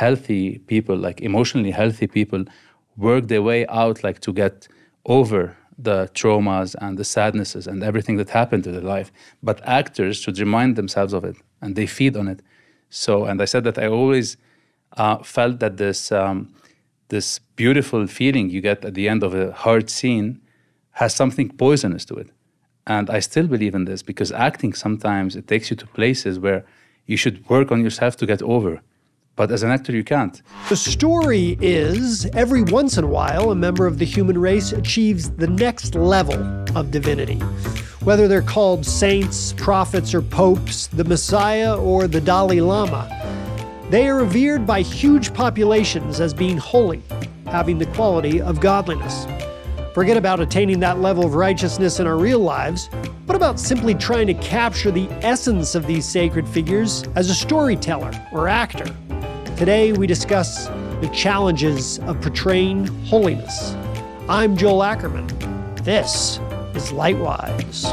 healthy people, like emotionally healthy people, work their way out, like to get over the traumas and the sadnesses and everything that happened to their life. But actors should remind themselves of it, and they feed on it. So, and I said that I always felt that this beautiful feeling you get at the end of a hard scene has something poisonous to it. And I still believe in this, because acting sometimes it takes you to places where you should work on yourself to get over. But as an actor, you can't. The story is, every once in a while, a member of the human race achieves the next level of divinity. Whether they're called saints, prophets, or popes, the Messiah, or the Dalai Lama, they are revered by huge populations as being holy, having the quality of godliness. Forget about attaining that level of righteousness in our real lives. What about simply trying to capture the essence of these sacred figures as a storyteller or actor? Today, we discuss the challenges of portraying holiness. I'm Joel Ackerman. This is Lightwise.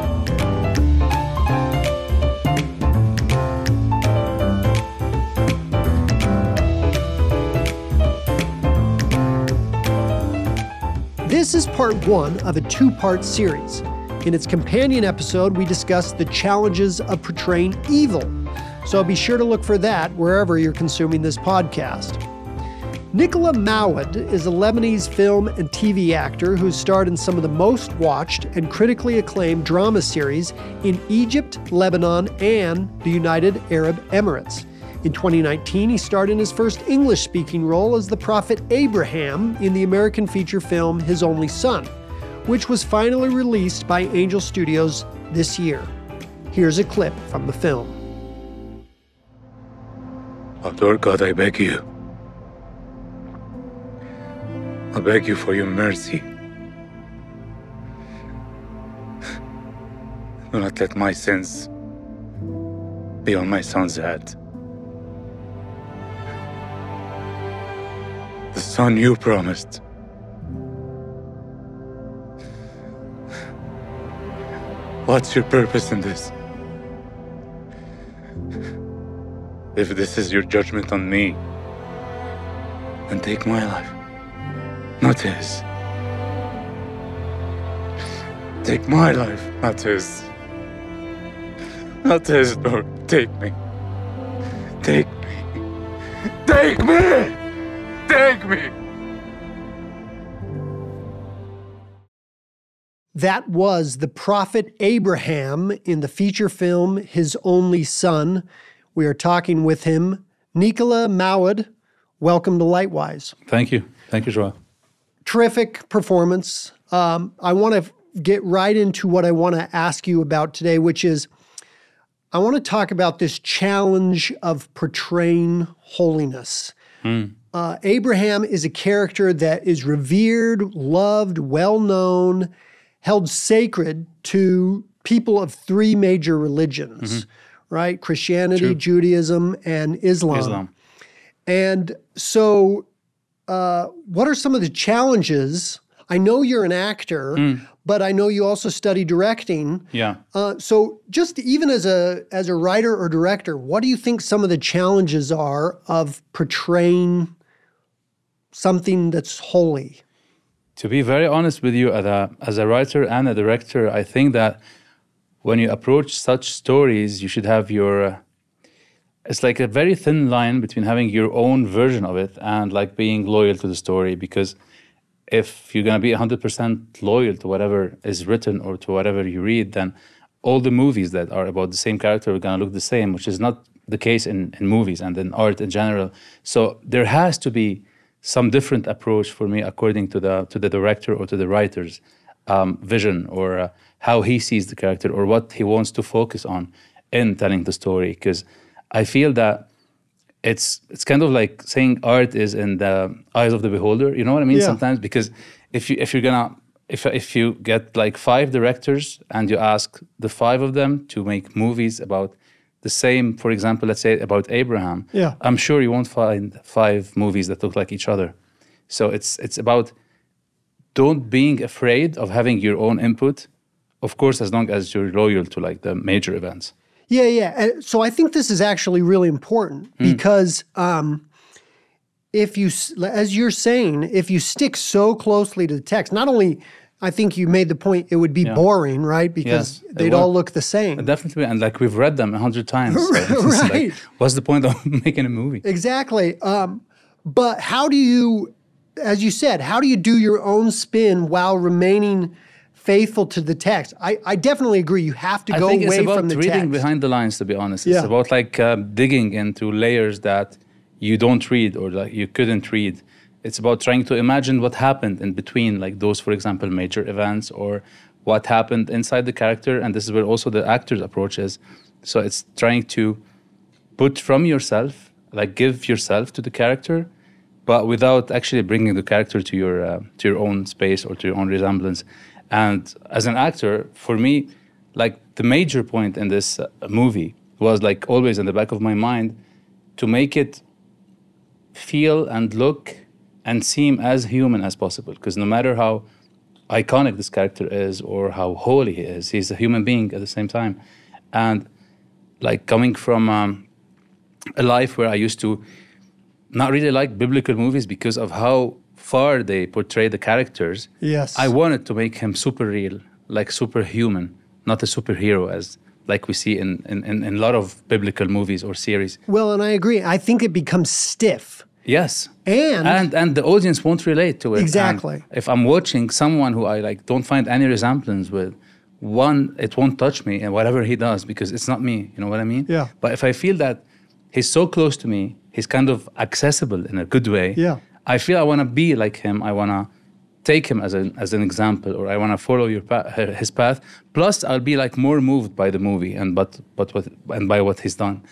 This is part one of a two-part series. In its companion episode, we discuss the challenges of portraying evil. So be sure to look for that wherever you're consuming this podcast. Nicolas Mouawad is a Lebanese film and TV actor who's starred in some of the most watched and critically acclaimed drama series in Egypt, Lebanon, and the United Arab Emirates. In 2019, he starred in his first English-speaking role as the prophet Abraham in the American feature film His Only Son, which was finally released by Angel Studios this year. Here's a clip from the film. Oh, Lord God, I beg you. I beg you for your mercy. Do not let my sins be on my son's head. The son you promised. What's your purpose in this? If this is your judgment on me, then take my life, not his. Take my life, not his. Not his, Lord. Take me. Take me. Take me! Take me! That was the prophet Abraham in the feature film His Only Son. We are talking with him. Nicolas Mouawad, welcome to Lightwise. Thank you. Thank you, Joel. Terrific performance. I want to get right into what I want to ask you about today, which is I want to talk about this challenge of portraying holiness. Abraham is a character that is revered, loved, well-known, held sacred to people of three major religions, right? Christianity, True. Judaism, and Islam. And so what are some of the challenges? I know you're an actor, but I know you also study directing. Yeah. So just even as a writer or director, what do you think some of the challenges are of portraying something that's holy? To be very honest with you, as a writer and a director, I think that when you approach such stories, you should have your... it's like a very thin line between having your own version of it and like being loyal to the story. Because if you're going to be 100% loyal to whatever is written or to whatever you read, then all the movies that are about the same character are going to look the same, which is not the case in movies and in art in general. So there has to be some different approach for me according to the director or to the writer's vision or how he sees the character or what he wants to focus on in telling the story. Because I feel that it's kind of like saying art is in the eyes of the beholder. You know what I mean? Yeah. Sometimes, because if you get like 5 directors and you ask the 5 of them to make movies about the same, for example, let's say about Abraham, Yeah. I'm sure you won't find 5 movies that look like each other. So it's about don't being afraid of having your own input, of course, as long as you're loyal to like the major events. Yeah. So I think this is actually really important because if you, as you're saying, if you stick so closely to the text, not only, I think you made the point, it would be boring, right? Because they'd all look the same. Definitely, and like we've read them 100 times. So it's Right. like, what's the point of making a movie? Exactly. But how do you, as you said, how do you do your own spin while remaining faithful to the text? I definitely agree. You have to go away from the text. I think it's about reading behind the lines, to be honest. It's about like digging into layers that you don't read or like you couldn't read. It's about trying to imagine what happened in between, like those, for example, major events, or what happened inside the character. And this is where also the actor's approach is. So it's trying to put from yourself, like give yourself to the character, but without actually bringing the character to your own space or to your own resemblance. And as an actor, for me, like the major point in this movie was like always in the back of my mind to make it feel and look and seem as human as possible. Because no matter how iconic this character is or how holy he is, he's a human being at the same time. And like coming from a life where I used to not really like biblical movies because of how far they portray the characters. Yes. I wanted to make him super real, like superhuman, not a superhero as like we see in a lot of biblical movies or series. Well, and I agree. I think it becomes stiff. Yes. And the audience won't relate to it. Exactly. And if I'm watching someone who I like don't find any resemblance with, one, it won't touch me and whatever he does because it's not me. You know what I mean? Yeah. But if I feel that he's so close to me, he's kind of accessible in a good way. Yeah. I feel I want to be like him. I want to take him as an example, or I want to follow his path. Plus, I'll be like more moved by the movie and by what he's done.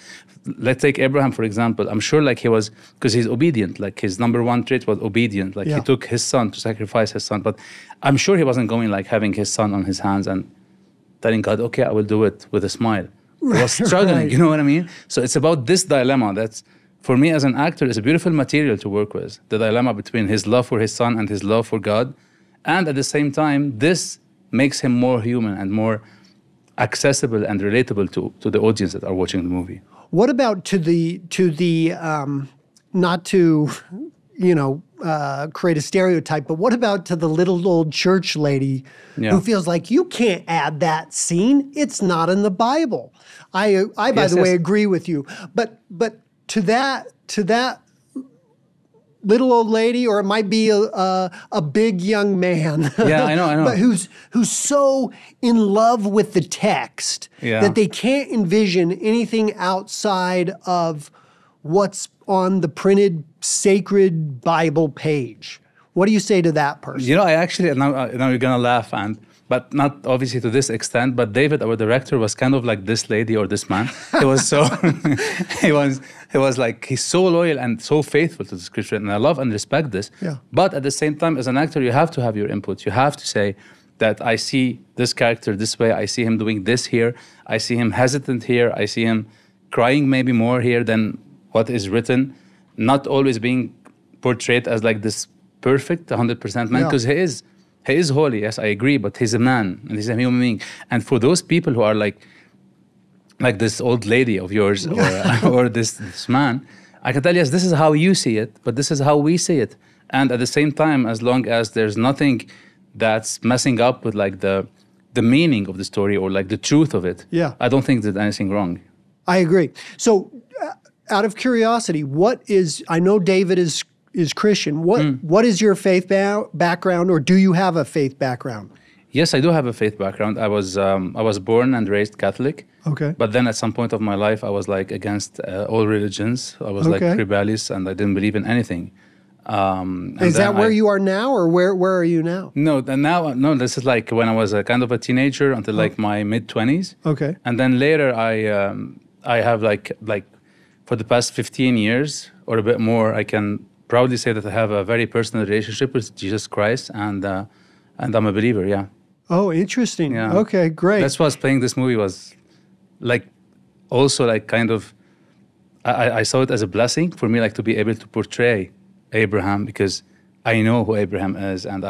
Let's take Abraham, for example. I'm sure like he was, because he's obedient. Like his number one trait was obedient. Like he took his son to sacrifice his son. But I'm sure he wasn't going like having his son on his hands and telling God, okay, I will do it with a smile. He was struggling, Right. you know what I mean? So it's about this dilemma that's, for me as an actor, is a beautiful material to work with. The dilemma between his love for his son and his love for God. And at the same time, this makes him more human and more accessible and relatable to the audience that are watching the movie. What about to the not to, create a stereotype, but what about to the little old church lady who feels like you can't add that scene? It's not in the Bible. I by the way, agree with you. But to that little old lady, or it might be a big young man. Yeah, I know. But who's so in love with the text that they can't envision anything outside of what's on the printed sacred Bible page. What do you say to that person? I actually, now you're going to laugh, but not obviously to this extent, but David, our director, was kind of like this lady or this man. He was so, he was like, he's so loyal and so faithful to the scripture, and I love and respect this. Yeah. But at the same time, as an actor, you have to have your input. You have to say that I see this character this way, I see him doing this here, I see him hesitant here, I see him crying maybe more here than what is written, not always being portrayed as like this perfect 100% man, because he is holy, yes, I agree, but he's a man and he's a human being. And for those people who are like this old lady of yours or this man, I can tell you, yes, this is how you see it, but this is how we see it. And at the same time, as long as there's nothing that's messing up with like the meaning of the story or like the truth of it, I don't think there's anything wrong. I agree. So out of curiosity, I know David is Christian. What is your faith background, or do you have a faith background? Yes, I do have a faith background. I was born and raised Catholic. Okay. But then at some point of my life, I was like against all religions. I was like rebellious, and I didn't believe in anything. Is that where you are now, or where are you now? No, this is like when I was a kind of a teenager until like my mid-20s. Okay. And then later I have like for the past 15 years or a bit more, I can proudly say that I have a very personal relationship with Jesus Christ, and I'm a believer, yeah. Oh, interesting. Yeah. Okay, great. That's why playing this movie was like also like kind of, I saw it as a blessing for me, like to be able to portray Abraham, because I know who Abraham is, and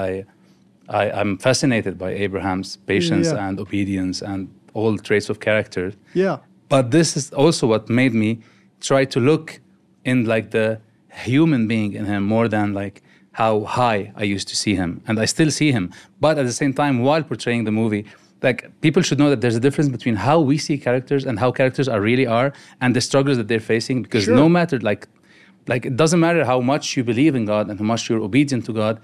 I'm fascinated by Abraham's patience and obedience and all traits of character. Yeah. But this is also what made me try to look in like the human being in him more than like how high I used to see him, and I still see him. But at the same time, while portraying the movie, like people should know that there's a difference between how we see characters and how characters really are, and the struggles that they're facing. Because Sure. no matter like it doesn't matter how much you believe in God and how much you're obedient to God,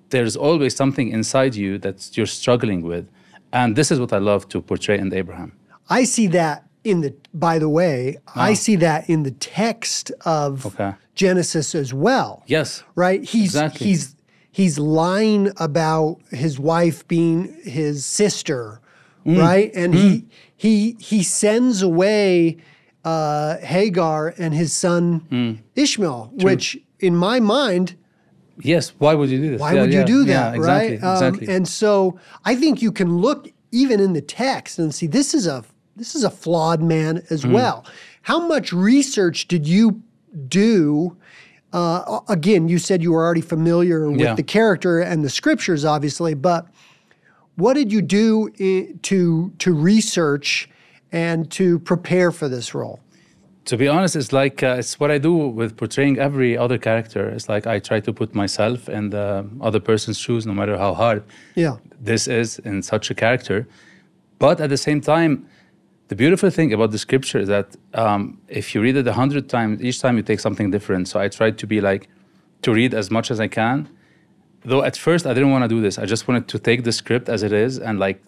there's always something inside you that you're struggling with, and this is what I love to portray in Abraham. I see that by the way, I see that in the text of Okay. Genesis as well. Yes. Right? Exactly. He's lying about his wife being his sister, right? And he sends away Hagar and his son Ishmael, which in my mind, Yes. Why would you do this? why would you do that, Yeah, exactly. right? Exactly. And so I think you can look even in the text and see this is a flawed man as well. How much research did you do? Again, you said you were already familiar with Yeah. the character and the scriptures, obviously, but what did you do to research and to prepare for this role? To be honest, it's like it's what I do with portraying every other character. It's like I try to put myself in the other person's shoes, no matter how hard Yeah. this is in such a character. But at the same time, the beautiful thing about the scripture is that if you read it 100 times, each time you take something different. So I tried to read as much as I can. Though at first I didn't want to do this. I just wanted to take the script as it is and like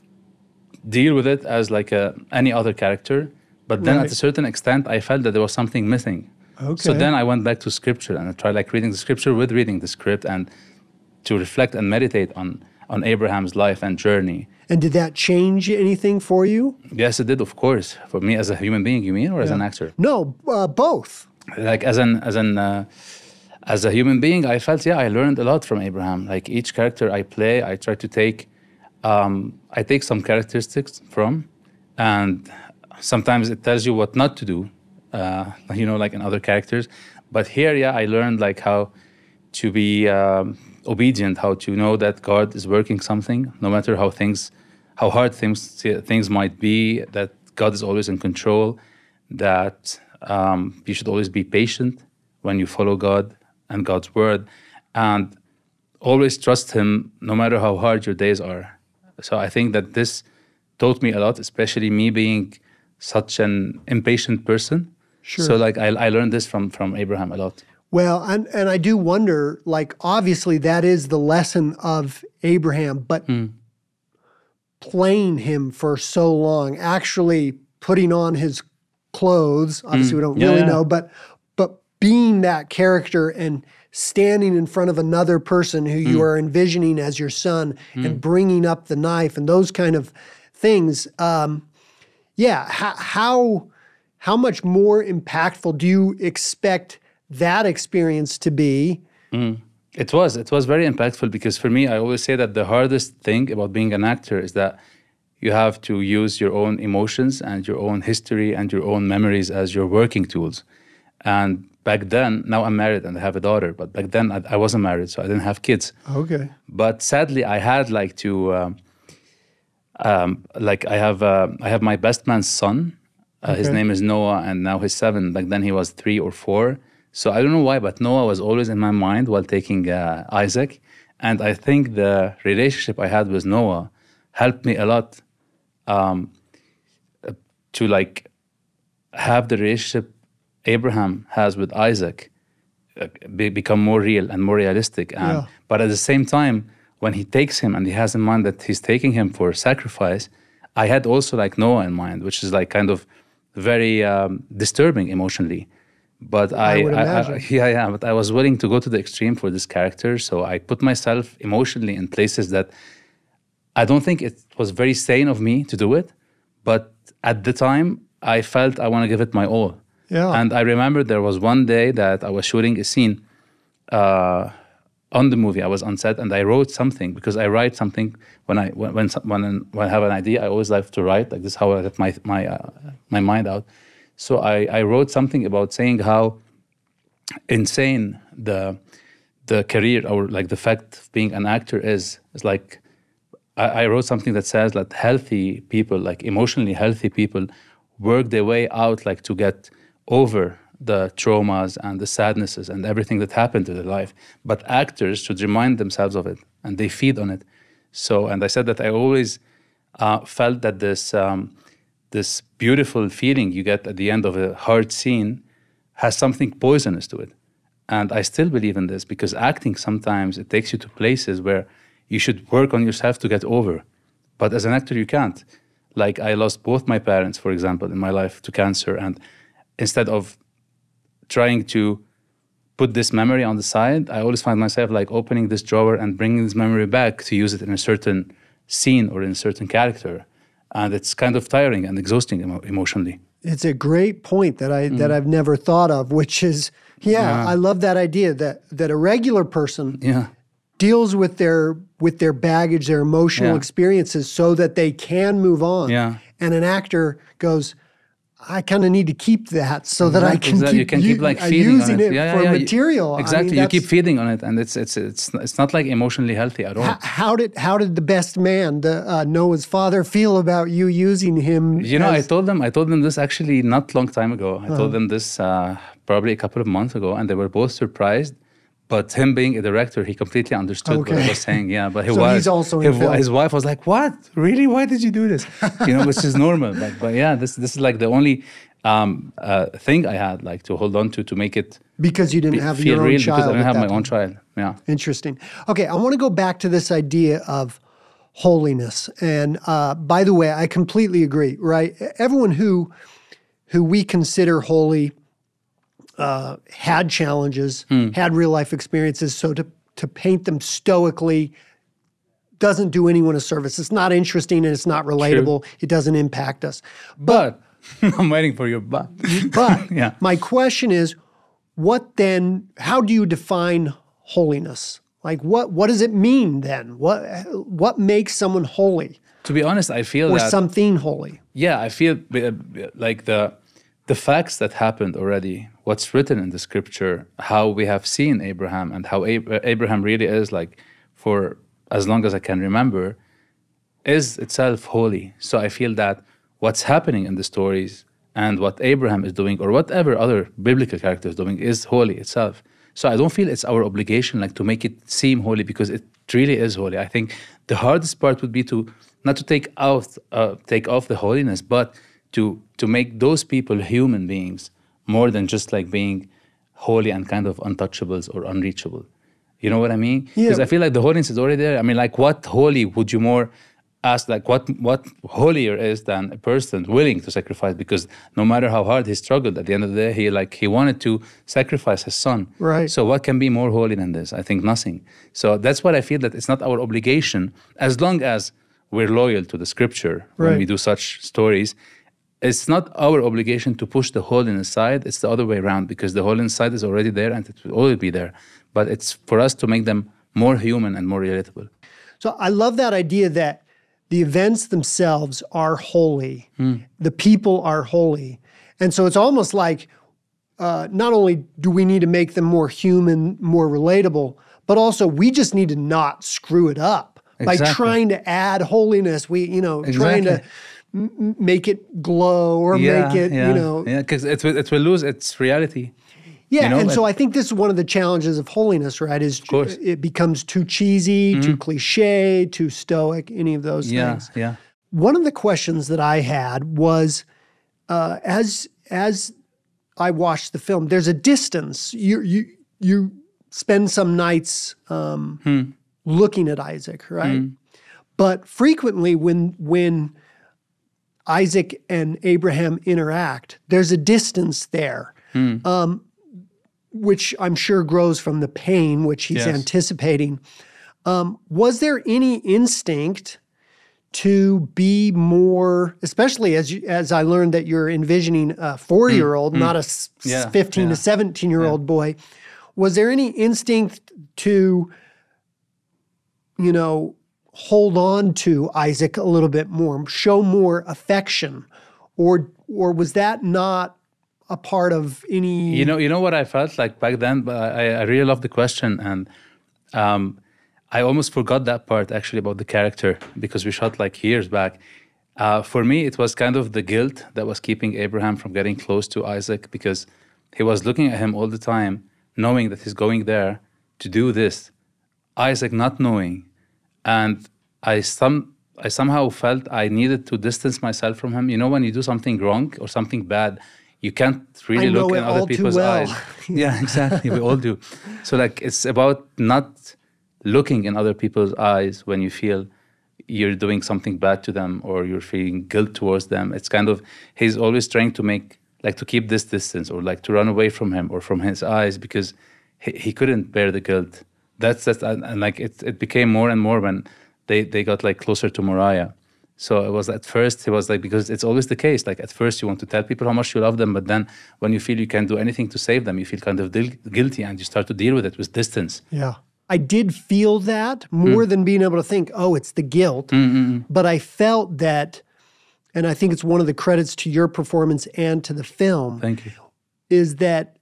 deal with it as like any other character. But then Right. at a certain extent, I felt that there was something missing. So Okay. then I went back to scripture and I tried like reading the scripture with reading the script and to reflect and meditate on Abraham's life and journey. And did that change anything for you? Yes, it did, of course. For me as a human being, you mean, or as an actor? No, both. Like as a human being, I felt I learned a lot from Abraham. Like each character I play, I try to take some characteristics from, and sometimes it tells you what not to do. Like in other characters. But here, I learned like how to be obedient, how to know that God is working something, no matter how hard things might be, that God is always in control, that you should always be patient when you follow God and God's word, and always trust Him no matter how hard your days are. So I think that this taught me a lot, especially me being such an impatient person. Sure. So like I learned this from Abraham a lot. Well, and I do wonder, like, obviously that is the lesson of Abraham, but playing him for so long, actually putting on his clothes, obviously we don't really know, but being that character and standing in front of another person who you are envisioning as your son and bringing up the knife and those kind of things. How much more impactful do you expect that experience to be? It was very impactful because for me, I always say that the hardest thing about being an actor is that you have to use your own emotions and your own history and your own memories as your working tools. And back then, now I'm married and I have a daughter, but back then I wasn't married, so I didn't have kids. Okay. But sadly, I had like to, I have my best man's son. His name is Noah, and now he's 7. Back then he was 3 or 4. So I don't know why, but Noah was always in my mind while taking Isaac. And I think the relationship I had with Noah helped me a lot to like have the relationship Abraham has with Isaac become more real and more realistic. And, But at the same time, when he takes him and he has in mind that he's taking him for sacrifice, I had also like Noah in mind, which is like kind of very disturbing emotionally. But I would imagine. but I was willing to go to the extreme for this character. So I put myself emotionally in places that I don't think it was very sane of me to do it. But at the time, I felt I want to give it my all. Yeah. And I remember there was one day that I was shooting a scene on the movie. I was on set and I wrote something, because I write something when I have an idea. I always like to write. Like this is how I get my mind out. So I wrote something about saying how insane the career, or like the fact of being an actor is. It's like I wrote something that says that healthy people, like emotionally healthy people, work their way out like to get over the traumas and the sadnesses and everything that happened to their life. But actors should remind themselves of it, and they feed on it. So, and I said that I always felt that this beautiful feeling you get at the end of a hard scene has something poisonous to it. And I still believe in this, because acting sometimes it takes you to places where you should work on yourself to get over. But as an actor, you can't. Like, I lost both my parents, for example, in my life to cancer. And instead of trying to put this memory on the side, I always find myself like opening this drawer and bringing this memory back to use it in a certain scene or in a certain character. And it's kind of tiring and exhausting emotionally. It's a great point that I've never thought of, which is, I love that idea that a regular person deals with their baggage, their emotional experiences, so that they can move on. Yeah. And an actor goes, I kind of need to keep that so that I can keep, you can keep like feeding using on it. it for material. Exactly, you keep feeding on it, and it's not like emotionally healthy at all. How did the best man, Noah's father, feel about you using him? You know, I told them this actually not long time ago. I told them this probably a couple of months ago, and they were both surprised. But him being a director, he completely understood what I was saying. Yeah, but he's also in film. His wife was like, "What? Really? Why did you do this?" You know, which is normal. But yeah, this is like the only thing I had like to hold on to make it because you didn't have your own real, child. Because I didn't have my own child. Yeah. Interesting. Okay, I want to go back to this idea of holiness. And by the way, I completely agree. Right? Everyone who we consider holy had challenges, had real life experiences. So to paint them stoically doesn't do anyone a service. It's not interesting and it's not relatable. True. It doesn't impact us. But I'm waiting for your but. But my question is, how do you define holiness? Like what does it mean then? What makes someone holy? To be honest, I feel or that something holy. Yeah, I feel like the facts that happened already, what's written in the scripture, how we have seen Abraham and how Abraham really is, like, for as long as I can remember, is itself holy. So I feel that what's happening in the stories and what Abraham is doing or whatever other biblical character is doing is holy itself. So I don't feel it's our obligation like to make it seem holy, because it really is holy. I think the hardest part would be to not to take off the holiness, but to make those people human beings more than just like being holy and kind of untouchables or unreachable. You know what I mean? Because I feel like the holiness is already there. I mean, like, what holy would you more ask? Like, what holier is than a person willing to sacrifice? Because no matter how hard he struggled, at the end of the day, he wanted to sacrifice his son. Right. So what can be more holy than this? I think nothing. So that's what I feel, that it's not our obligation, as long as we're loyal to the scripture when we do such stories. It's not our obligation to push the holiness side. It's the other way around, because the holiness side is already there and it will always be there. But it's for us to make them more human and more relatable. So I love that idea that the events themselves are holy. The people are holy. And so it's almost like not only do we need to make them more human, more relatable, but also we just need to not screw it up. By trying to add holiness, trying to make it glow or make it, because it will lose its reality. Yeah, and so I think this is one of the challenges of holiness, right? Is it becomes too cheesy, too cliche, too stoic, any of those things. Yeah. One of the questions that I had was, as I watched the film, there's a distance. You spend some nights looking at Isaac, right? But frequently when Isaac and Abraham interact, there's a distance there, which I'm sure grows from the pain which he's anticipating. Was there any instinct to be more, especially as I learned that you're envisioning a 4-year-old, not a 15 to 17-year-old boy, was there any instinct to, hold on to Isaac a little bit more, show more affection, or was that not a part of any? You know what I felt like back then. But I really love the question, and I almost forgot that part actually about the character, because we shot like years back. For me, it was kind of the guilt that was keeping Abraham from getting close to Isaac, because he was looking at him all the time, knowing that he's going there to do this. Isaac not knowing. And I somehow felt I needed to distance myself from him. You know, when you do something wrong or something bad, you can't really look in other people's eyes. Yeah, exactly. We all do. So like, it's about not looking in other people's eyes when you feel you're doing something bad to them or you're feeling guilt towards them. It's kind of, he's always trying to make, like, to keep this distance or like to run away from him or from his eyes because he couldn't bear the guilt. And like it became more and more when they got like closer to Moriah. So it was at first, he was like, because it's always the case, like at first you want to tell people how much you love them, but then when you feel you can't do anything to save them, you feel kind of guilty and you start to deal with it with distance. Yeah. I did feel that more than being able to think, oh, it's the guilt. But I felt that, and I think it's one of the credits to your performance and to the film. Thank you. Is that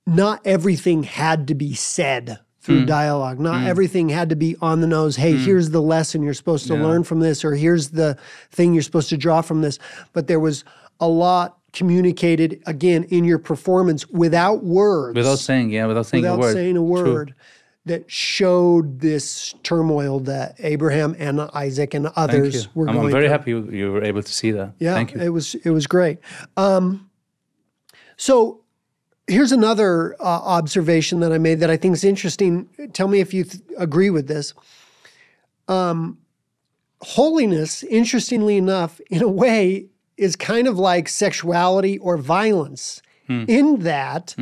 not everything had to be said through dialogue. Not everything had to be on the nose. Hey, here's the lesson you're supposed to learn from this, or here's the thing you're supposed to draw from this. But there was a lot communicated, again, in your performance without words. Without saying a word. Without saying a word. True. That showed this turmoil that Abraham and Isaac and others were going through. I'm very happy you were able to see that. Yeah, thank you. It was great. So here's another observation that I made that I think is interesting. Tell me if you agree with this. Holiness, interestingly enough, in a way, is kind of like sexuality or violence in that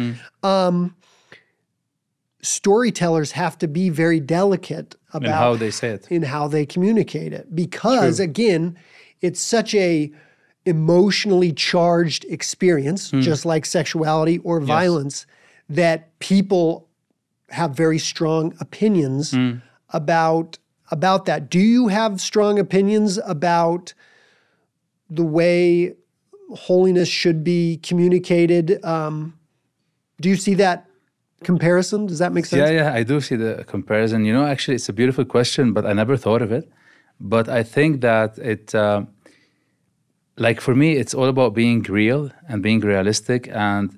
storytellers have to be very delicate about in how they say it, in how they communicate it, because again, it's such a emotionally charged experience, just like sexuality or violence, that people have very strong opinions about that. Do you have strong opinions about the way holiness should be communicated? Do you see that comparison? Does that make sense? Yeah, I do see the comparison. You know, actually, it's a beautiful question, but I never thought of it. But I think that it, like for me, it's all about being real and being realistic. And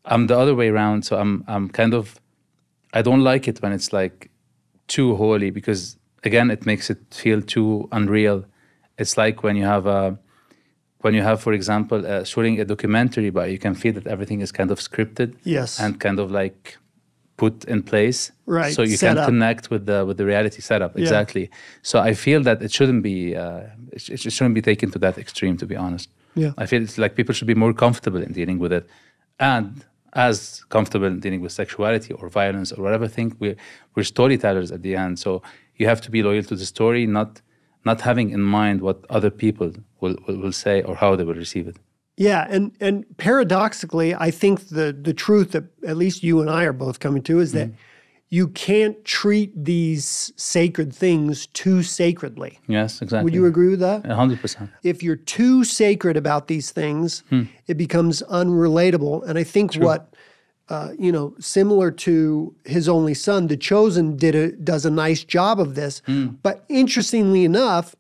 I'm the other way around. So I'm kind of, I don't like it when it's like too holy because, again, it makes it feel too unreal. It's like when you have for example, shooting a documentary, but you can feel that everything is kind of scripted, and kind of like put in place, right? So you can connect with the reality setup, exactly. So I feel that it shouldn't be it shouldn't be taken to that extreme, to be honest. Yeah, I feel it's like people should be more comfortable in dealing with it, and as comfortable in dealing with sexuality or violence or whatever thing. We're storytellers at the end, so you have to be loyal to the story, not having in mind what other people will say or how they will receive it. Yeah, and paradoxically, I think the truth that at least you and I are both coming to is that you can't treat these sacred things too sacredly. Yes, exactly. Would you agree with that? 100%. If you're too sacred about these things, it becomes unrelatable. And I think what, similar to His Only Son, The Chosen does a nice job of this. But interestingly enough,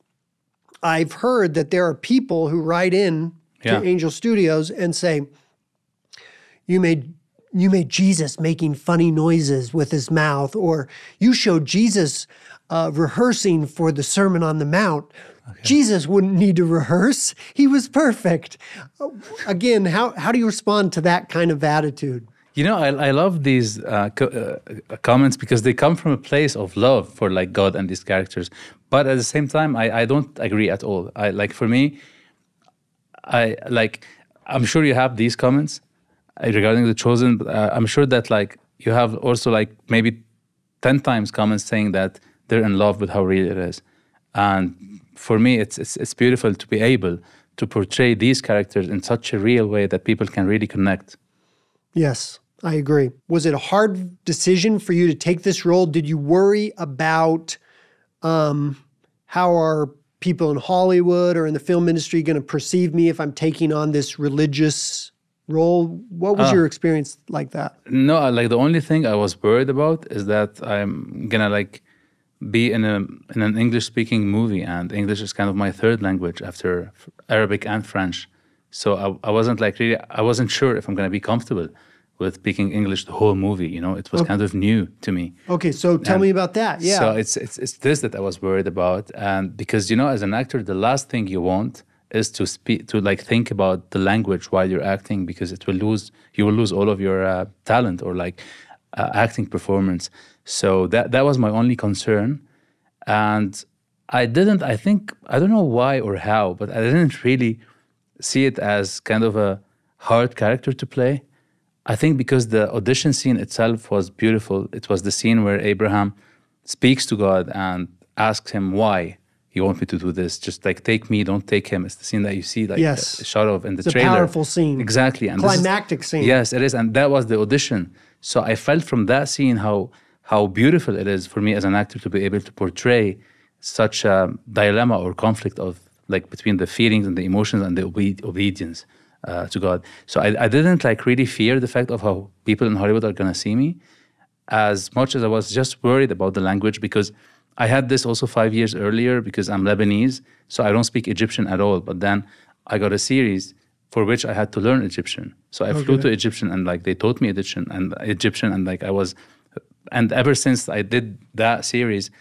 I've heard that there are people who write in to Angel Studios and say, you made Jesus making funny noises with his mouth, or you showed Jesus rehearsing for the Sermon on the Mount. Okay. Jesus wouldn't need to rehearse. He was perfect. Again, how do you respond to that kind of attitude? You know, I love these comments because they come from a place of love for like God and these characters. But at the same time, I don't agree at all. For me, I'm sure you have these comments regarding The Chosen. But I'm sure that like you have also like maybe 10 times comments saying that they're in love with how real it is. And for me, it's beautiful to be able to portray these characters in such a real way that people can really connect. Yes, I agree. Was it a hard decision for you to take this role? Did you worry about how are people in Hollywood or in the film industry going to perceive me if I'm taking on this religious role? What was your experience like that? No, like the only thing I was worried about is that I'm gonna like be in an English-speaking movie, and English is kind of my third language after Arabic and French. So I wasn't like really, I wasn't sure if I'm gonna be comfortable with speaking English the whole movie. You know, it was kind of new to me. Okay, so tell me about that. Yeah. So it's this that I was worried about, and because you know, as an actor, the last thing you want is to think about the language while you're acting, because you will lose all of your talent or acting performance. So that was my only concern, and I don't know why or how, but I didn't really see it as kind of a hard character to play. I think because the audition scene itself was beautiful. It was the scene where Abraham speaks to God and asks him why you want me to do this. Just take me, don't take him. It's the scene that you see a shot of in the trailer. It's a powerful scene. Exactly. And climactic scene. Yes, it is. And that was the audition. So I felt from that scene how beautiful it is for me as an actor to be able to portray such a dilemma or conflict of between the feelings and the emotions and the obedience to God. So I didn't really fear the fact of how people in Hollywood are going to see me, as much as I was just worried about the language, because I had this also 5 years earlier, because I'm Lebanese, so I don't speak Egyptian at all. But then I got a series for which I had to learn Egyptian. So I flew to Egyptian, and they taught me Egyptian, and ever since I did that series,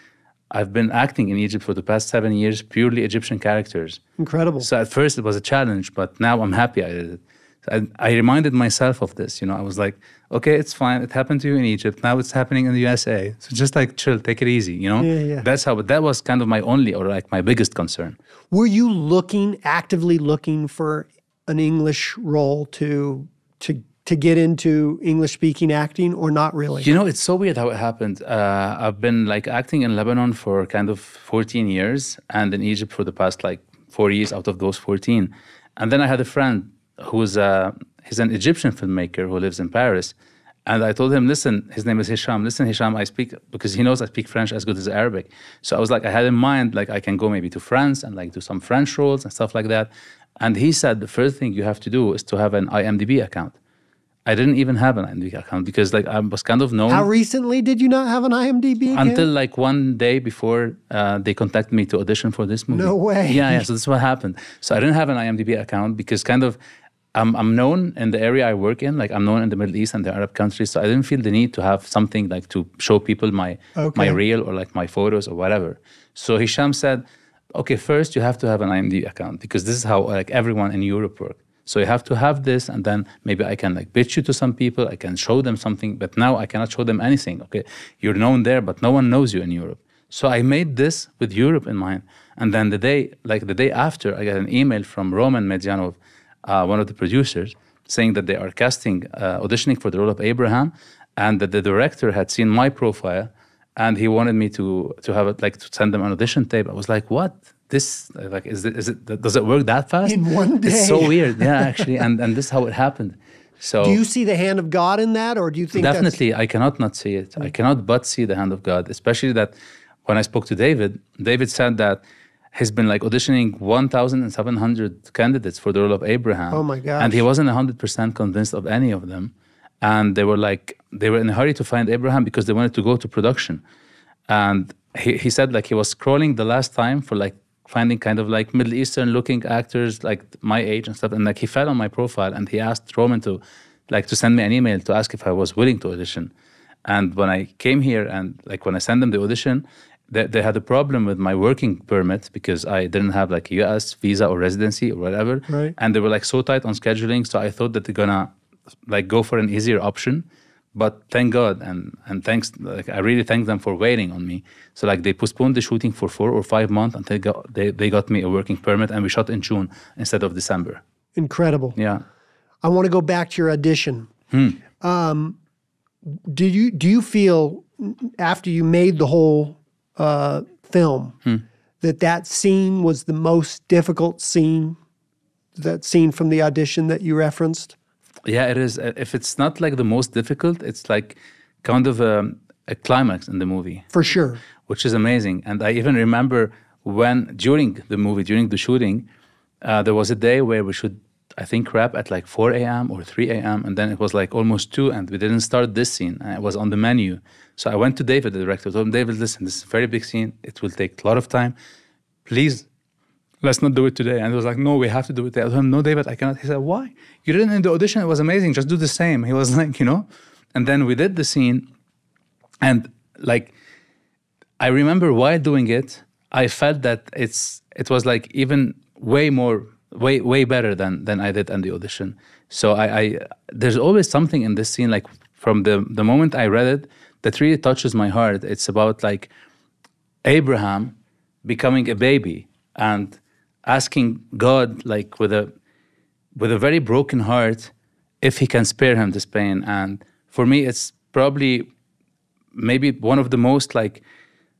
I've been acting in Egypt for the past 7 years, purely Egyptian characters. Incredible. So at first it was a challenge, but now I'm happy I did it. I reminded myself of this, I was like, okay, it's fine. It happened to you in Egypt. Now it's happening in the USA. So just chill, take it easy, Yeah. That was kind of my only or my biggest concern. Were you actively looking for an English role to get into English-speaking acting, or not really? It's so weird how it happened. I've been acting in Lebanon for kind of 14 years, and in Egypt for the past 4 years out of those 14. And then I had a friend he's an Egyptian filmmaker who lives in Paris. And I told him, listen, his name is Hisham. Listen, Hisham, because he knows I speak French as good as Arabic. So I was I had in mind, I can go maybe to France and do some French roles and stuff like that. And he said, the first thing you have to do is to have an IMDb account. I didn't even have an IMDb account because I was kind of known. How recently did you not have an IMDb account? Until one day before they contacted me to audition for this movie. No way. Yeah, so this is what happened. So I didn't have an IMDb account because I'm known in the area I work in. I'm known in the Middle East and the Arab countries. So I didn't feel the need to have something to show people my reel or my photos or whatever. So Hisham said, okay, first you have to have an IMDb account because this is how everyone in Europe works. So you have to have this, and then maybe I can pitch you to some people. I can show them something, but now I cannot show them anything. Okay, you're known there, but no one knows you in Europe. So I made this with Europe in mind. And then the day after, I got an email from Roman Medyanov, one of the producers, saying that they are auditioning for the role of Abraham, and that the director had seen my profile, and he wanted me to have it to send them an audition tape. I was like, what? This does it work that fast? In one day. It's so weird, yeah, actually, and this is how it happened. So do you see the hand of God in that, or do you think definitely I cannot not see it. I cannot but see the hand of God, especially that when I spoke to David said that he's been auditioning 1,700 candidates for the role of Abraham. Oh my gosh. And he wasn't 100% convinced of any of them. And they were in a hurry to find Abraham because they wanted to go to production. And he said he was scrolling the last time for finding kind of Middle Eastern looking actors my age and stuff, and he fell on my profile and he asked Roman to send me an email to ask if I was willing to audition. And when I came here and when I sent them the audition, they had a problem with my working permit because I didn't have a US visa or residency or whatever. Right. And they were so tight on scheduling, so I thought that they're gonna go for an easier option. But thank God and thanks, I really thank them for waiting on me. So they postponed the shooting for 4 or 5 months until they got me a working permit, and we shot in June instead of December. Incredible. Yeah. I want to go back to your audition. Do you feel after you made the whole film that scene was the most difficult scene, that scene from the audition that you referenced? Yeah, it is. If it's not the most difficult, it's kind of a climax in the movie. For sure. Which is amazing. And I even remember during the shooting, there was a day where we should, I think, wrap at 4 a.m. or 3 a.m. And then it was almost 2 and we didn't start this scene. And it was on the menu. So I went to David, the director, told him, David, listen, this is a very big scene. It will take a lot of time. Please let's not do it today. And he was like, no, we have to do it today. I told him, no, David, I cannot. He said, why? You didn't in the audition. It was amazing. Just do the same. He was like, And then we did the scene. And like, I remember while doing it, I felt that it was like even way better than I did in the audition. So there's always something in this scene, like from the moment I read it, that really touches my heart. It's about like Abraham becoming a baby and asking God, like with a very broken heart, if he can spare him this pain. And for me, it's probably maybe one of the most like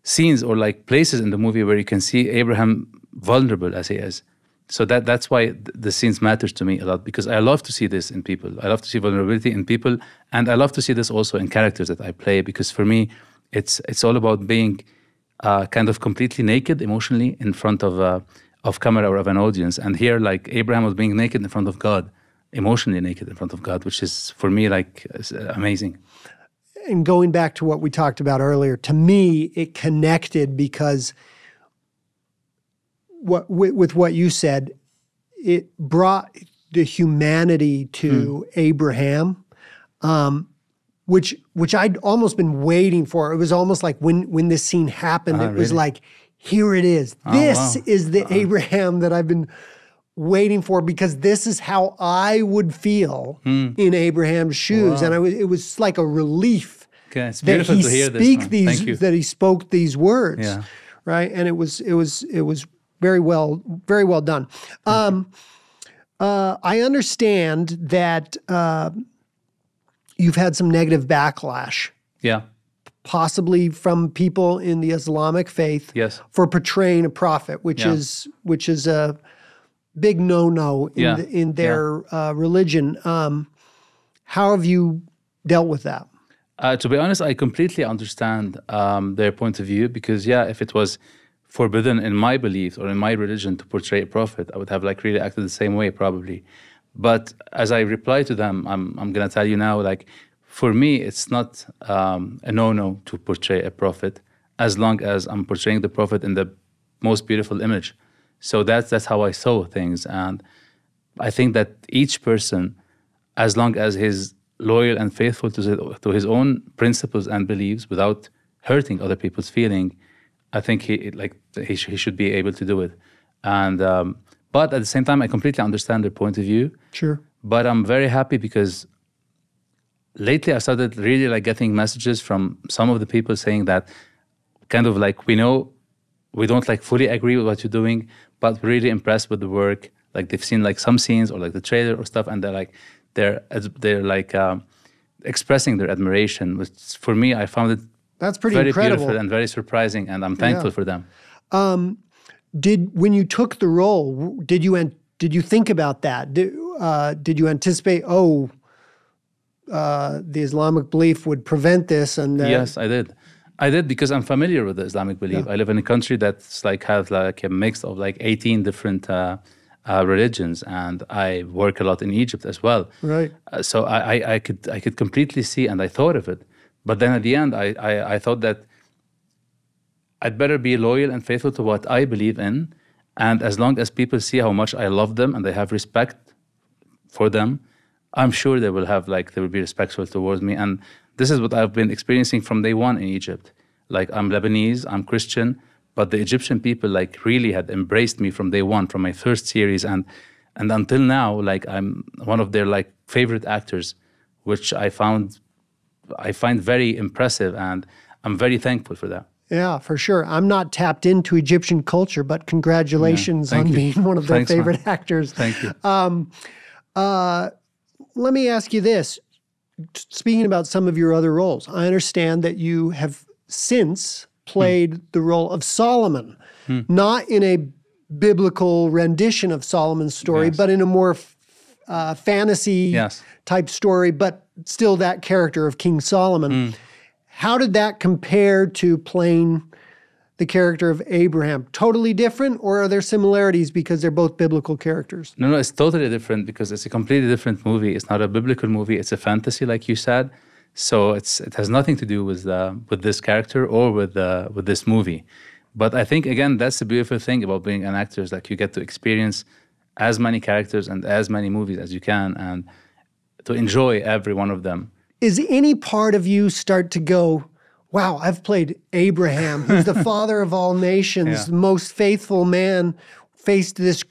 scenes or like places in the movie where you can see Abraham vulnerable as he is. So that's why the scenes matters to me a lot, because I love to see this in people. I love to see vulnerability in people, and I love to see this also in characters that I play, because for me, it's all about being kind of completely naked emotionally in front of camera or of an audience. And here, like Abraham was being naked in front of God, emotionally naked in front of God, which is for me like amazing. And going back to what we talked about earlier, to me, it connected because with what you said, it brought the humanity to Abraham, which I'd almost been waiting for. It was almost like when this scene happened, it was like, here it is. This is the Abraham that I've been waiting for, because this is how I would feel in Abraham's shoes. And it was like a relief it's beautiful to hear this. That he spoke these words, right? And it was very well done. I understand that you've had some negative backlash. Yeah. Possibly from people in the Islamic faith for portraying a prophet, which is a big no-no in their religion. How have you dealt with that? To be honest, I completely understand their point of view, because if it was forbidden in my belief or in my religion to portray a prophet, I would have like really acted the same way probably. But as I reply to them, I'm gonna tell you now, like for me, it's not a no-no to portray a prophet, as long as I'm portraying the prophet in the most beautiful image. So that's how I saw things. And I think that each person, as long as he's loyal and faithful to his own principles and beliefs without hurting other people's feeling, I think he should be able to do it. And but at the same time, I completely understand their point of view. Sure. But I'm very happy because lately I started really like getting messages from some of the people saying that kind of like, we know we don't like fully agree with what you're doing, but we're really impressed with the work. Like they've seen like some scenes or like the trailer or stuff, and they're like expressing their admiration, which for me, I found it that's pretty very incredible. Beautiful and very surprising, and I'm thankful for them. When you took the role, did you think about that? Did you anticipate? The Islamic belief would prevent this, and yes, I did. I did, because I'm familiar with the Islamic belief. I live in a country that's like has like a mix of like 18 different religions, and I work a lot in Egypt as well. Right. So I could completely see, and I thought of it. But then at the end, I thought that I'd better be loyal and faithful to what I believe in. And as long as people see how much I love them and they have respect for them, I'm sure they will be respectful towards me. And this is what I've been experiencing from day one in Egypt. Like, I'm Lebanese, I'm Christian, but the Egyptian people like really had embraced me from day one, from my first series. And until now, like I'm one of their like favorite actors, which I find very impressive, and I'm very thankful for that. Yeah, for sure. I'm not tapped into Egyptian culture, but congratulations on being one of their favorite actors. Thank you. Let me ask you this. Speaking about some of your other roles, I understand that you have since played the role of Solomon, not in a biblical rendition of Solomon's story, but in a more fantasy type story, but still that character of King Solomon. How did that compare to playing the character of Abraham? Totally different, or are there similarities because they're both biblical characters? No, it's totally different because it's a completely different movie. It's not a biblical movie. It's a fantasy, like you said. So it has nothing to do with this character or with this movie. But I think, again, that's the beautiful thing about being an actor, is like you get to experience as many characters and as many movies as you can, and to enjoy every one of them. Is any part of you start to go, wow, I've played Abraham, who's the father of all nations, the most faithful man, faced this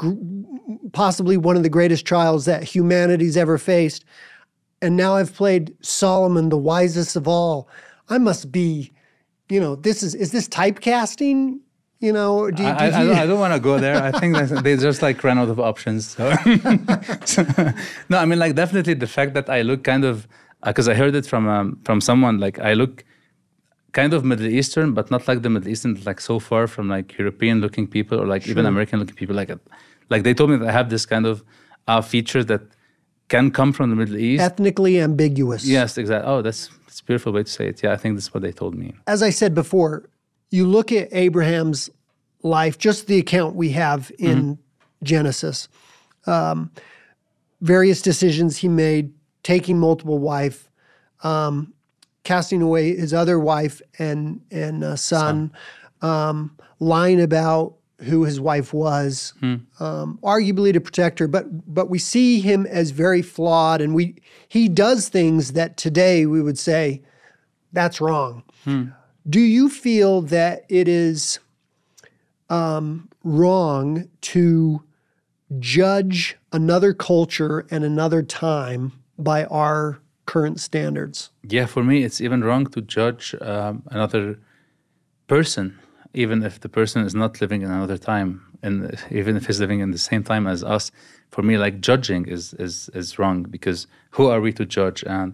possibly one of the greatest trials that humanity's ever faced. And now I've played Solomon, the wisest of all. I must be, is this typecasting? I don't want to go there. I think they just like ran out of options. So. No, I mean, like, definitely the fact that I look kind of, because I heard it from someone, like I look kind of Middle Eastern, but not like the Middle Eastern, like so far from like European-looking people or like even American-looking people. Like they told me that I have this kind of feature that can come from the Middle East. Ethnically ambiguous. Yes, exactly. Oh, that's a beautiful way to say it. Yeah, I think that's what they told me. As I said before, you look at Abraham's life, just the account we have in Genesis, various decisions he made, taking multiple wives, casting away his other wife and son, lying about who his wife was, arguably to protect her. But we see him as very flawed, and he does things that today we would say, that's wrong. Do you feel that it is wrong to judge another culture and another time by our current standards? Yeah, for me, it's even wrong to judge another person, even if the person is not living in another time, and even if he's living in the same time as us. For me, like, judging is wrong, because who are we to judge? And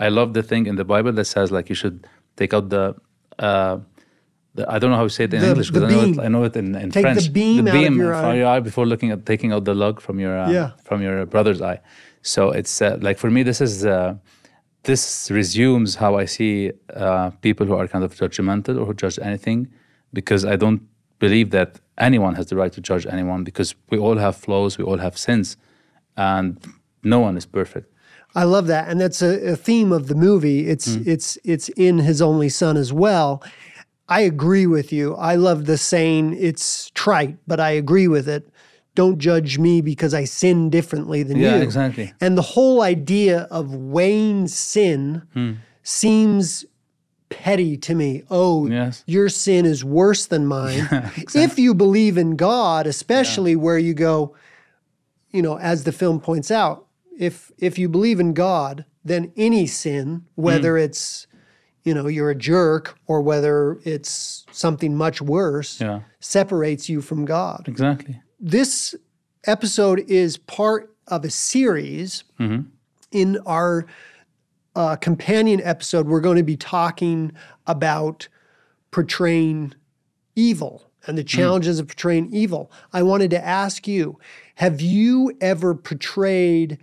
I love the thing in the Bible that says, like, you should take out the I don't know how to say it in English, because I know it in take French. The beam out of your eye before taking out the lug from your brother's eye. So it's like, for me, this resumes how I see people who are kind of judgmental or who judge anything, because I don't believe that anyone has the right to judge anyone, because we all have flaws, we all have sins, and no one is perfect. I love that, and that's a theme of the movie. It's in His Only Son as well. I agree with you. I love the saying. It's trite, but I agree with it. Don't judge me because I sin differently than you. Yeah, exactly. And the whole idea of weighing sin seems petty to me. Oh, yes. Your sin is worse than mine. Exactly. If you believe in God, especially where you go, as the film points out, if you believe in God, then any sin, whether it's, you're a jerk or whether it's something much worse, separates you from God. Exactly. This episode is part of a series. In our companion episode, we're going to be talking about portraying evil and the challenges of portraying evil. I wanted to ask you, have you ever portrayed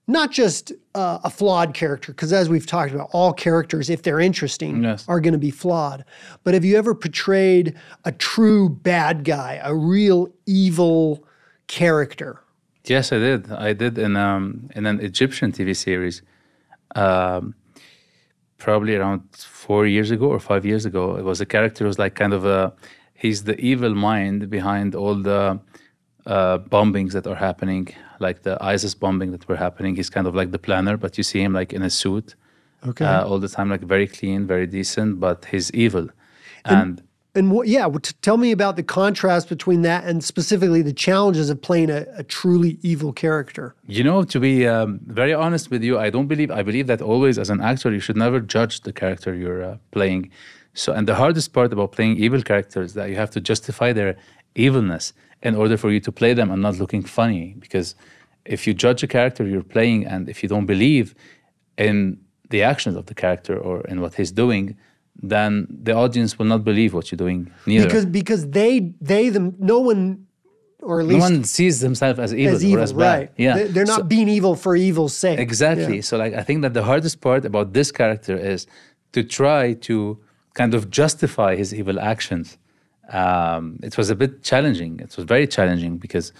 not just a flawed character, because as we've talked about, all characters, if they're interesting, are going to be flawed. But have you ever portrayed a true bad guy, a real evil character? Yes, I did. I did in an Egyptian TV series, probably around 4 years ago or 5 years ago. It was a character who was like kind of he's the evil mind behind all the bombings that are happening, like the ISIS bombing that were happening. He's kind of like the planner, but you see him like in a suit all the time, like very clean, very decent, but he's evil. Tell me about the contrast between that and specifically the challenges of playing a truly evil character. To be very honest with you, I believe that always as an actor, you should never judge the character you're playing. So, and the hardest part about playing evil characters is that you have to justify their evilness in order for you to play them and not looking funny. Because if you judge a character you're playing, and if you don't believe in the actions of the character or in what he's doing, then the audience will not believe what you're doing neither. Because no one, or at least no one sees themselves as evil or as bad. Right. Yeah. They're not being evil for evil's sake. Exactly. Yeah. So I think that the hardest part about this character is to try to kind of justify his evil actions. It was a bit challenging. It was very challenging because,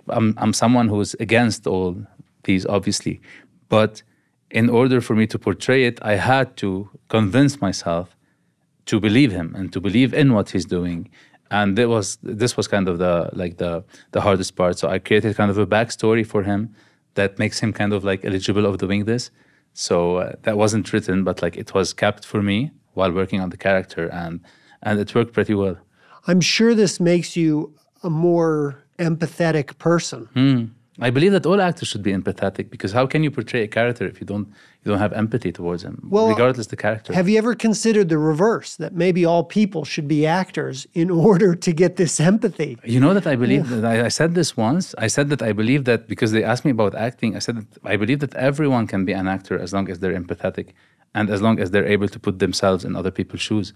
I'm someone who's against all these, obviously. But in order for me to portray it, I had to convince myself to believe him and to believe in what he's doing. And this was kind of the hardest part. So I created kind of a backstory for him that makes him kind of like eligible of doing this. So that wasn't written, but like it was kept for me while working on the character, and it worked pretty well. I'm sure this makes you a more empathetic person. I believe that all actors should be empathetic, because how can you portray a character if you don't have empathy towards him, regardless the character? Have you ever considered the reverse, that maybe all people should be actors in order to get this empathy? You know that I believe that I said this once. I said that I believe that, because they asked me about acting, I said that I believe that everyone can be an actor as long as they're empathetic and as long as they're able to put themselves in other people's shoes.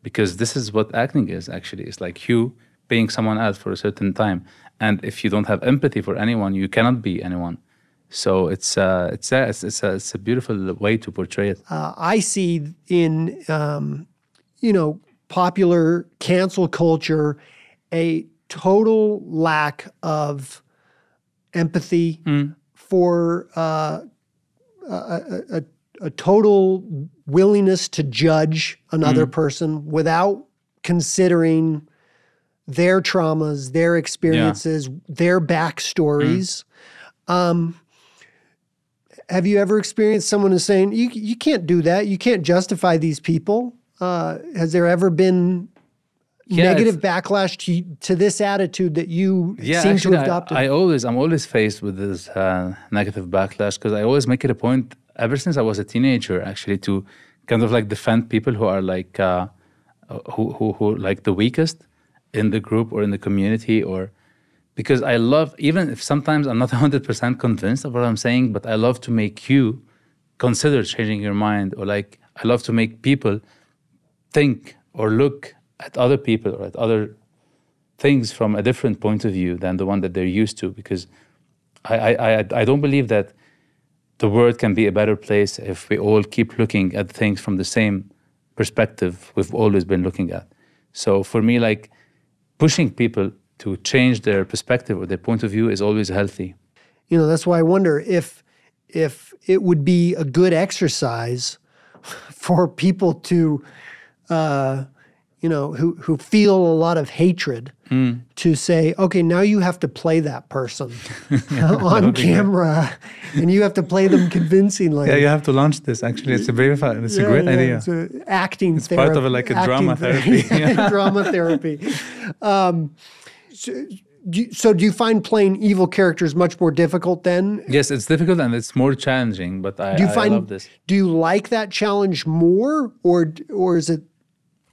Because this is what acting is, actually. It's like you paying someone else for a certain time. And if you don't have empathy for anyone, you cannot be anyone. So it's a beautiful way to portray it. I see in popular cancel culture a total lack of empathy for a total willingness to judge another person without considering their traumas, their experiences, their backstories. Have you ever experienced someone who's saying, you can't do that, you can't justify these people? Has there ever been negative backlash to this attitude that you seem to have adopted? I'm always faced with this negative backlash, because I always make it a point, ever since I was a teenager, actually, to kind of like defend people who are like, who like the weakest in the group or in the community, or because I love, even if sometimes I'm not 100% convinced of what I'm saying, but I love to make you consider changing your mind, or like I love to make people think or look at other people or at other things from a different point of view than the one that they're used to, because I don't believe that the world can be a better place if we all keep looking at things from the same perspective we've always been looking at. So for me, like, pushing people to change their perspective or their point of view is always healthy. That's why I wonder if it would be a good exercise for people to, who feel a lot of hatred, to say, okay, now you have to play that person on camera, and you have to play them convincingly. Yeah, you have to launch this. Actually, it's a very fun. It's a great idea. It's acting. It's part of a drama therapy. Drama therapy. So do you find playing evil characters much more difficult then? Yes, it's difficult and it's more challenging, but I love this. Do you like that challenge more, or is it?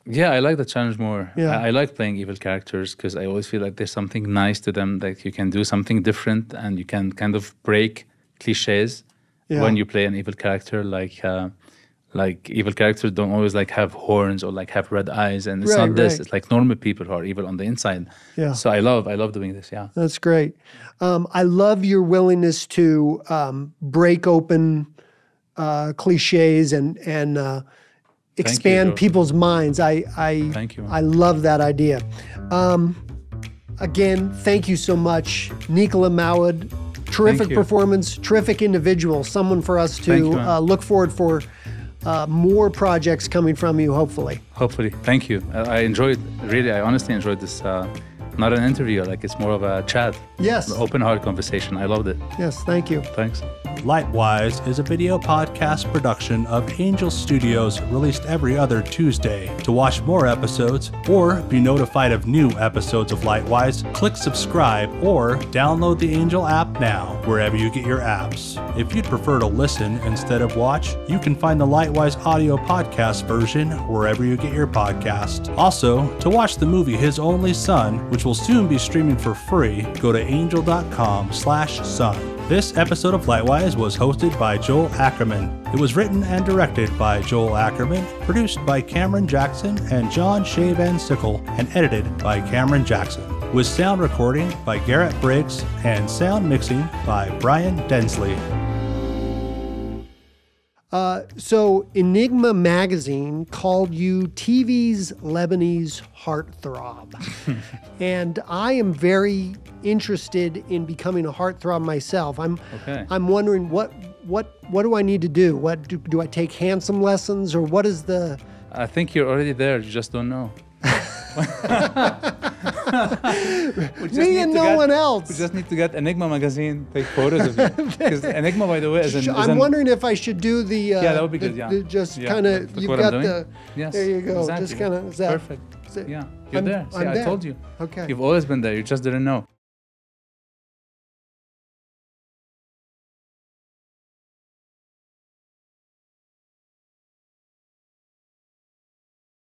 Yeah, I like the challenge more. Yeah. I like playing evil characters because I always feel like there's something nice to them, like you can do something different and you can kind of break cliches when you play an evil character. Like evil characters don't always like have horns or like have red eyes, and it's not this. It's like normal people who are evil on the inside. Yeah. So I love doing this. Yeah. That's great. I love your willingness to break open cliches and expand people's minds. Thank you. I love that idea. Again, thank you so much, Nicolas Mouawad. Terrific performance, terrific individual. Someone for us to look forward for. More projects coming from you, hopefully. Hopefully. Thank you. I honestly enjoyed this. Not an interview, like it's more of a chat. Yes. An open heart conversation. I loved it. Yes, thank you. Thanks. Lightwise is a video podcast production of Angel Studios, released every other Tuesday. To watch more episodes or be notified of new episodes of Lightwise, click subscribe or download the Angel app now, wherever you get your apps. If you'd prefer to listen instead of watch, you can find the Lightwise audio podcast version wherever you get your podcast. Also, to watch the movie His Only Son, which will soon be streaming for free, go to angel.com/son. This episode of Lightwise was hosted by Joel Ackerman. It was written and directed by Joel Ackerman, produced by Cameron Jackson and John Shea Van Sickle, and edited by Cameron Jackson, with sound recording by Garrett Briggs and sound mixing by Brian Densley. So Enigma magazine called you TV's Lebanese heartthrob. And I am very interested in becoming a heartthrob myself. I'm wondering what do I need to do? What do I take handsome lessons, or what is the I think you're already there. You just don't know. Me and no one else. We just need to get Enigma magazine, take photos of you. Because Enigma, by the way, is I'm wondering if I should do the. Yeah, that would be good. Yeah. Just Yeah, kind of. that's You've what got I'm doing. the. Yes. There you go. Exactly. Just kind of. Perfect. Yeah, you're there. See, I'm I there. told you. Okay. You've always been there. You just didn't know.